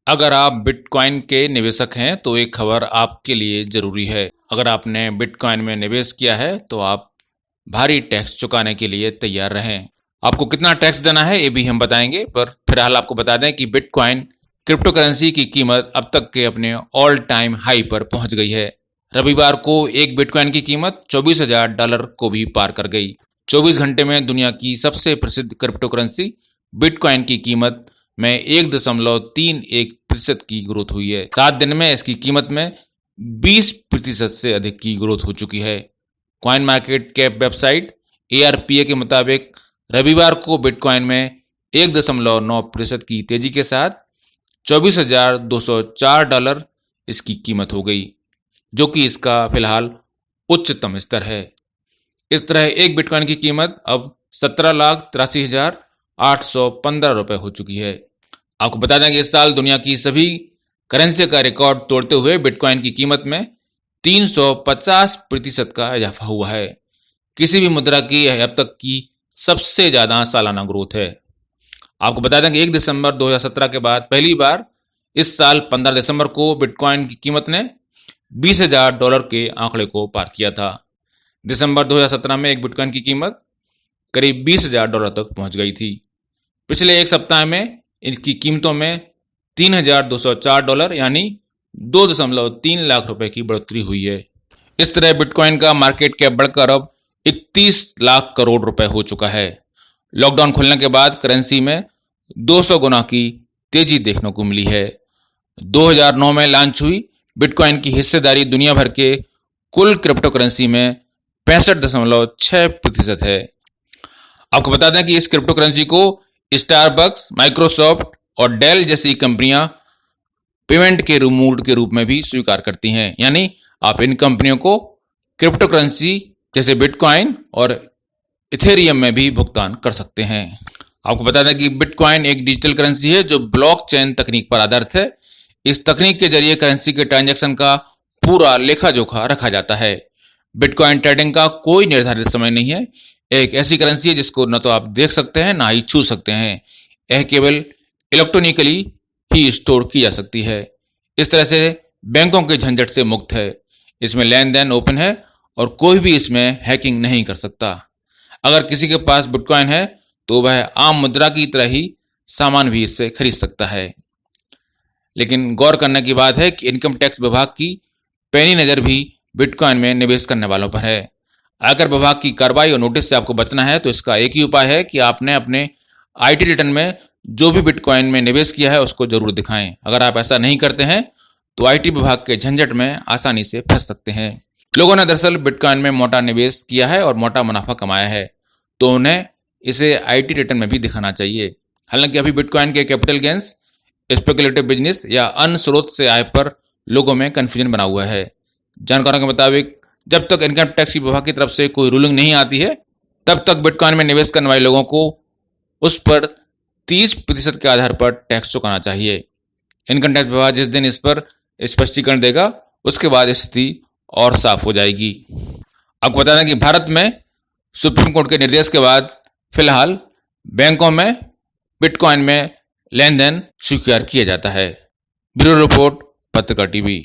अगर आप बिटकॉइन के निवेशक हैं तो एक खबर आपके लिए जरूरी है। अगर आपने बिटकॉइन में निवेश किया है तो आप भारी टैक्स चुकाने के लिए तैयार रहें। आपको कितना टैक्स देना है ये भी हम बताएंगे, पर फिलहाल आपको बता दें कि बिटकॉइन क्रिप्टो करेंसी की कीमत अब तक के अपने ऑल टाइम हाई पर पहुंच गई है। रविवार को एक बिटकॉइन की कीमत $24,000 को भी पार कर गई। 24 घंटे में दुनिया की सबसे प्रसिद्ध क्रिप्टो करेंसी बिटकॉइन की कीमत में 1.31% की ग्रोथ हुई है। 7 दिन में इसकी कीमत में 20% से अधिक की ग्रोथ हो चुकी है। Coin market cap website ARPA के मुताबिक रविवार को बिटकॉइन में 1.9% की तेजी के साथ $24,204 इसकी कीमत हो गई, जो कि इसका फिलहाल उच्चतम स्तर है। इस तरह एक बिटकॉइन की कीमत अब 17,83,815 रुपए हो चुकी है। आपको बता दें कि इस साल दुनिया की सभी करेंसी का रिकॉर्ड तोड़ते हुए बिटकॉइन की कीमत में 350% का इजाफा हुआ है। किसी भी मुद्रा की अब तक की सबसे ज्यादा सालाना ग्रोथ है। आपको बता दें कि 1 दिसंबर 2017 के बाद पहली बार इस साल 15 दिसंबर को बिटकॉइन की कीमत ने $20,000 के आंकड़े को पार किया था। दिसंबर 2017 में एक बिटकॉइन की कीमत करीब $20,000 तक पहुंच गई थी। पिछले एक सप्ताह में इनकी कीमतों में $3,204 यानी 2.3 लाख रुपए की बढ़ोतरी हुई है। इस तरह बिटकॉइन का मार्केट कैप बढ़कर अब 31 लाख करोड़ रुपए हो चुका है। लॉकडाउन खुलने के बाद करेंसी में 200 गुना की तेजी देखने को मिली है। 2009 में लॉन्च हुई बिटकॉइन की हिस्सेदारी दुनिया भर के कुल क्रिप्टो करेंसी में 65.6% है। आपको बता दें कि इस क्रिप्टो करेंसी को स्टारबक्स, माइक्रोसॉफ्ट और डेल जैसी कंपनियां पेमेंट के मोड के रूप में भी स्वीकार करती हैं, यानी आप इन कंपनियों को क्रिप्टो करेंसी जैसे बिटकॉइन और इथेरियम में भी भुगतान कर सकते हैं। आपको बता दें कि बिटकॉइन एक डिजिटल करेंसी है जो ब्लॉकचेन तकनीक पर आधारित है। इस तकनीक के जरिए करेंसी के ट्रांजैक्शन का पूरा लेखा जोखा रखा जाता है। बिटकॉइन ट्रेडिंग का कोई निर्धारित समय नहीं है। एक ऐसी करेंसी है जिसको न तो आप देख सकते हैं ना ही छू सकते हैं। यह केवल इलेक्ट्रॉनिकली ही स्टोर की जा सकती है। इस तरह से बैंकों के झंझट से मुक्त है। इसमें लेन देन ओपन है और कोई भी इसमें हैकिंग नहीं कर सकता। अगर किसी के पास बिटकॉइन है तो वह आम मुद्रा की तरह ही सामान भी इससे खरीद सकता है। लेकिन गौर करने की बात है कि इनकम टैक्स विभाग की पैनी नजर भी बिटकॉइन में निवेश करने वालों पर है। आयकर विभाग की कार्रवाई और नोटिस से आपको बचना है तो इसका एक ही उपाय है कि आपने अपने IT रिटर्न में जो भी बिटकॉइन में निवेश किया है उसको जरूर दिखाएं। अगर आप ऐसा नहीं करते हैं तो IT विभाग के झंझट में आसानी से फंस सकते हैं। लोगों ने दरअसल बिटकॉइन में मोटा निवेश किया है और मोटा मुनाफा कमाया है, तो उन्हें इसे IT रिटर्न में भी दिखाना चाहिए। हालांकि अभी बिटकॉइन के कैपिटल गेंस, स्पेकुलेटिव बिजनेस या अन्य स्रोत से आय पर लोगों में कंफ्यूजन बना हुआ है। जानकारों के मुताबिक जब तक इनकम टैक्स विभाग की तरफ से कोई रूलिंग नहीं आती है तब तक बिटकॉइन में निवेश करने वाले लोगों को उस पर 30% के आधार पर टैक्स चुकाना चाहिए। इनकम टैक्स विभाग जिस दिन इस पर स्पष्टीकरण देगा उसके बाद स्थिति और साफ हो जाएगी। आपको बता दें कि भारत में सुप्रीम कोर्ट के निर्देश के बाद फिलहाल बैंकों में बिटकॉइन में लेन देन स्वीकार किया जाता है। ब्यूरो रिपोर्ट, पत्रकार TV।